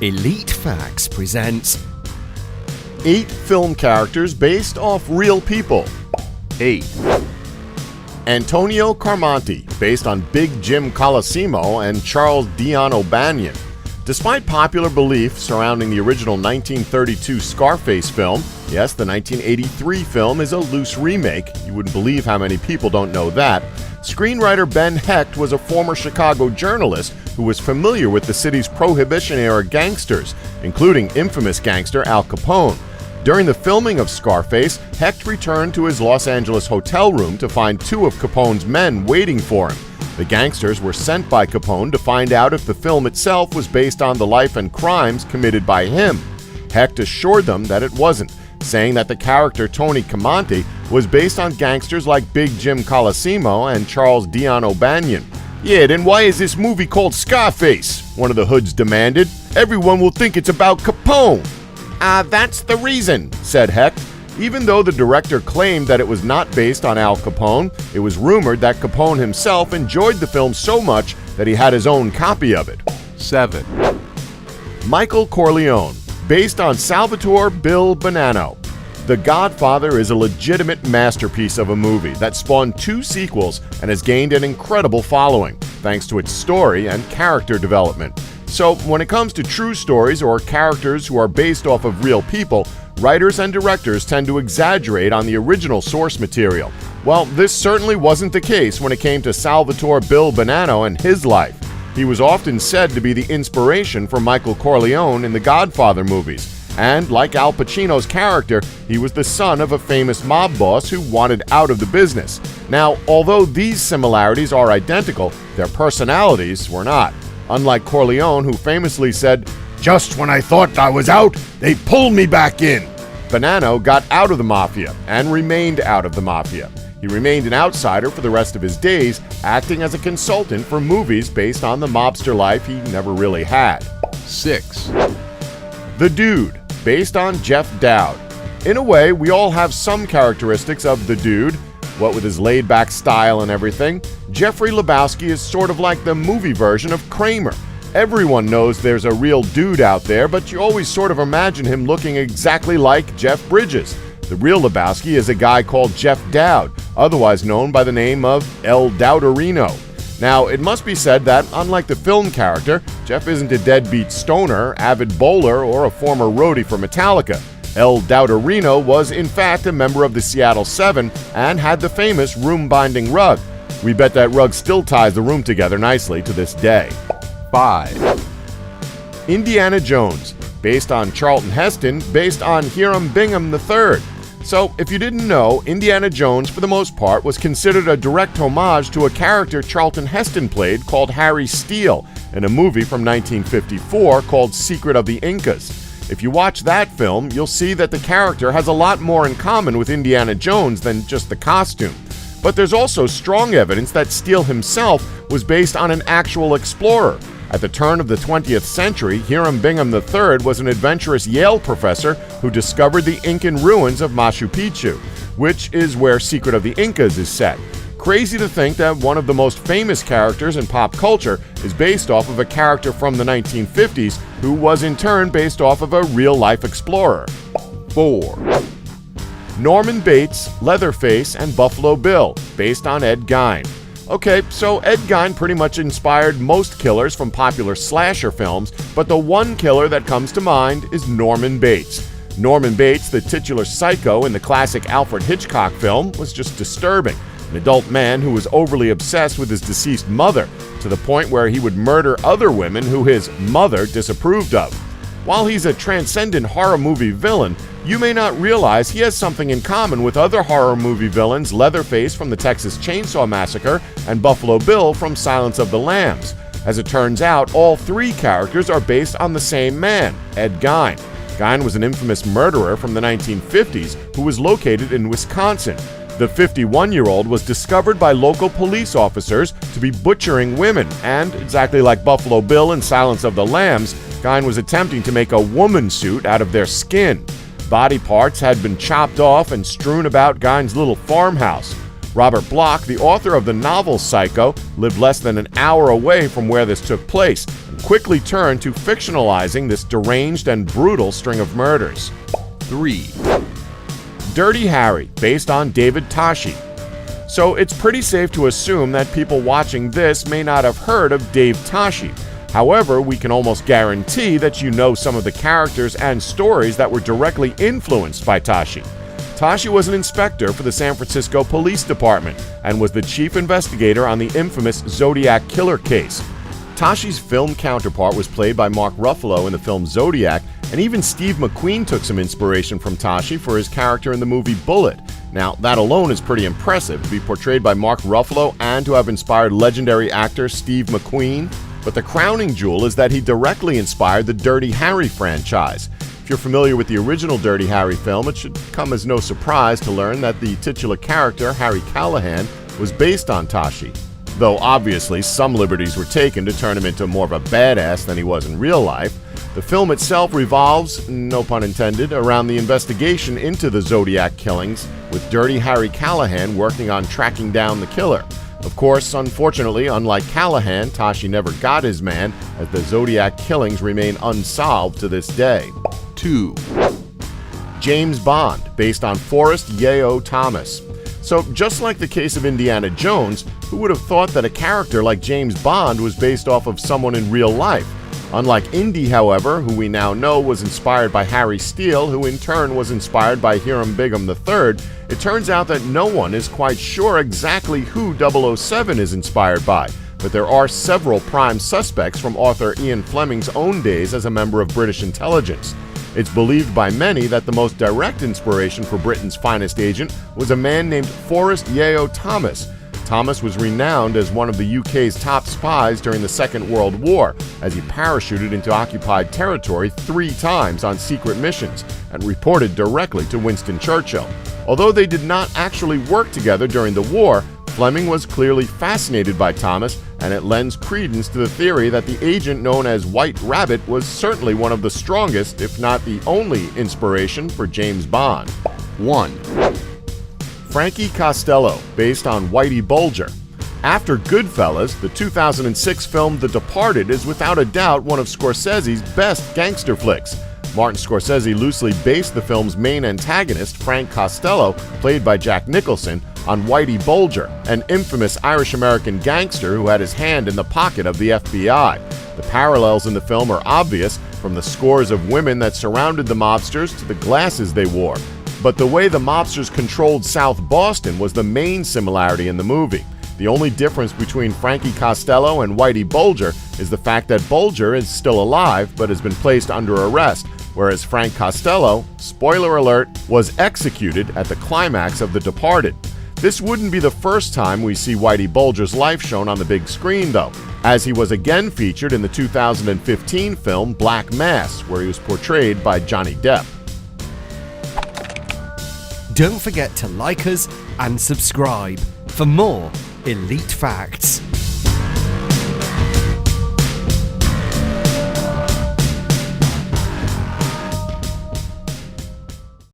Elite Facts presents 8 film characters based off real people. 8. Antonio Carmante, based on Big Jim Colosimo and Charles Dion O'Banion. Despite popular belief surrounding the original 1932 Scarface film, yes, the 1983 film is a loose remake. You wouldn't believe how many people don't know that. Screenwriter Ben Hecht was a former Chicago journalist who was familiar with the city's Prohibition-era gangsters, including infamous gangster Al Capone. During the filming of Scarface, Hecht returned to his Los Angeles hotel room to find 2 of Capone's men waiting for him. The gangsters were sent by Capone to find out if the film itself was based on the life and crimes committed by him. Hecht assured them that it wasn't, saying that the character Tony Carmante was based on gangsters like Big Jim Colosimo and Charles Dion O'Banion. "Yeah, then why is this movie called Scarface?" one of the hoods demanded. "Everyone will think it's about Capone." That's the reason," said Hecht. Even though the director claimed that it was not based on Al Capone, it was rumored that Capone himself enjoyed the film so much that he had his own copy of it. 7. Michael Corleone, based on Salvatore Bill Bonanno. The Godfather is a legitimate masterpiece of a movie that spawned 2 sequels and has gained an incredible following, thanks to its story and character development. So, when it comes to true stories or characters who are based off of real people, writers and directors tend to exaggerate on the original source material. Well, this certainly wasn't the case when it came to Salvatore Bill Bonanno and his life. He was often said to be the inspiration for Michael Corleone in the Godfather movies. And, like Al Pacino's character, he was the son of a famous mob boss who wanted out of the business. Now, although these similarities are identical, their personalities were not. Unlike Corleone, who famously said, "Just when I thought I was out, they pulled me back in." Bonanno got out of the mafia and remained out of the mafia. He remained an outsider for the rest of his days, acting as a consultant for movies based on the mobster life he never really had. 6. The Dude, based on Jeff Dowd. In a way, we all have some characteristics of the Dude. What with his laid-back style and everything, Jeffrey Lebowski is sort of like the movie version of Kramer. Everyone knows there's a real dude out there, but you always sort of imagine him looking exactly like Jeff Bridges. The real Lebowski is a guy called Jeff Dowd, otherwise known by the name of El Dowderino. Now, it must be said that, unlike the film character, Jeff isn't a deadbeat stoner, avid bowler, or a former roadie for Metallica. El Dowderino was, in fact, a member of the Seattle 7 and had the famous room-binding rug. We bet that rug still ties the room together nicely to this day. 5. Indiana Jones, based on Charlton Heston, based on Hiram Bingham III. So, if you didn't know, Indiana Jones, for the most part, was considered a direct homage to a character Charlton Heston played called Harry Steele in a movie from 1954 called Secret of the Incas. If you watch that film, you'll see that the character has a lot more in common with Indiana Jones than just the costume. But there's also strong evidence that Steele himself was based on an actual explorer. At the turn of the 20th century, Hiram Bingham III was an adventurous Yale professor who discovered the Incan ruins of Machu Picchu, which is where Secret of the Incas is set. Crazy to think that one of the most famous characters in pop culture is based off of a character from the 1950s who was in turn based off of a real-life explorer. 4. Norman Bates, Leatherface, and Buffalo Bill, based on Ed Gein. Okay, so Ed Gein pretty much inspired most killers from popular slasher films, but the one killer that comes to mind is Norman Bates. Norman Bates, the titular psycho in the classic Alfred Hitchcock film, was just disturbing. An adult man who was overly obsessed with his deceased mother, to the point where he would murder other women who his mother disapproved of. While he's a transcendent horror movie villain, you may not realize he has something in common with other horror movie villains Leatherface from the Texas Chainsaw Massacre and Buffalo Bill from Silence of the Lambs. As it turns out, all 3 characters are based on the same man, Ed Gein. Gein was an infamous murderer from the 1950s who was located in Wisconsin. The 51-year-old was discovered by local police officers to be butchering women, and, exactly like Buffalo Bill in Silence of the Lambs, Gein was attempting to make a woman suit out of their skin. Body parts had been chopped off and strewn about Gein's little farmhouse. Robert Bloch, the author of the novel Psycho, lived less than an hour away from where this took place and quickly turned to fictionalizing this deranged and brutal string of murders. 3. Dirty Harry, based on David Toschi. So it's pretty safe to assume that people watching this may not have heard of Dave Toschi. However, we can almost guarantee that you know some of the characters and stories that were directly influenced by Toschi. Toschi was an inspector for the San Francisco Police Department and was the chief investigator on the infamous Zodiac killer case. Toschi's film counterpart was played by Mark Ruffalo in the film Zodiac, and even Steve McQueen took some inspiration from Toschi for his character in the movie Bullet. Now, that alone is pretty impressive, to be portrayed by Mark Ruffalo and to have inspired legendary actor Steve McQueen. But the crowning jewel is that he directly inspired the Dirty Harry franchise. If you're familiar with the original Dirty Harry film, it should come as no surprise to learn that the titular character, Harry Callahan, was based on Toschi. Though obviously some liberties were taken to turn him into more of a badass than he was in real life, the film itself revolves, no pun intended, around the investigation into the Zodiac killings, with Dirty Harry Callahan working on tracking down the killer. Of course, unfortunately, unlike Callahan, Toschi never got his man, as the Zodiac killings remain unsolved to this day. 2. James Bond, based on Forrest Yeo Thomas. So, just like the case of Indiana Jones, who would have thought that a character like James Bond was based off of someone in real life? Unlike Indy, however, who we now know was inspired by Harry Steele, who in turn was inspired by Hiram Bingham III, it turns out that no one is quite sure exactly who 007 is inspired by, but there are several prime suspects from author Ian Fleming's own days as a member of British intelligence. It's believed by many that the most direct inspiration for Britain's finest agent was a man named Forrest Yeo Thomas. Thomas was renowned as one of the UK's top spies during the Second World War, as he parachuted into occupied territory 3 times on secret missions and reported directly to Winston Churchill. Although they did not actually work together during the war, Fleming was clearly fascinated by Thomas, and it lends credence to the theory that the agent known as White Rabbit was certainly one of the strongest, if not the only, inspiration for James Bond. 1. Frankie Costello, based on Whitey Bulger. After Goodfellas, the 2006 film The Departed is without a doubt one of Scorsese's best gangster flicks. Martin Scorsese loosely based the film's main antagonist, Frank Costello, played by Jack Nicholson, on Whitey Bulger, an infamous Irish-American gangster who had his hand in the pocket of the FBI. The parallels in the film are obvious, from the scores of women that surrounded the mobsters to the glasses they wore. But the way the mobsters controlled South Boston was the main similarity in the movie. The only difference between Frankie Costello and Whitey Bulger is the fact that Bulger is still alive but has been placed under arrest, whereas Frank Costello, spoiler alert, was executed at the climax of The Departed. This wouldn't be the first time we see Whitey Bulger's life shown on the big screen, though, as he was again featured in the 2015 film Black Mass, where he was portrayed by Johnny Depp. Don't forget to like us and subscribe for more Elite Facts.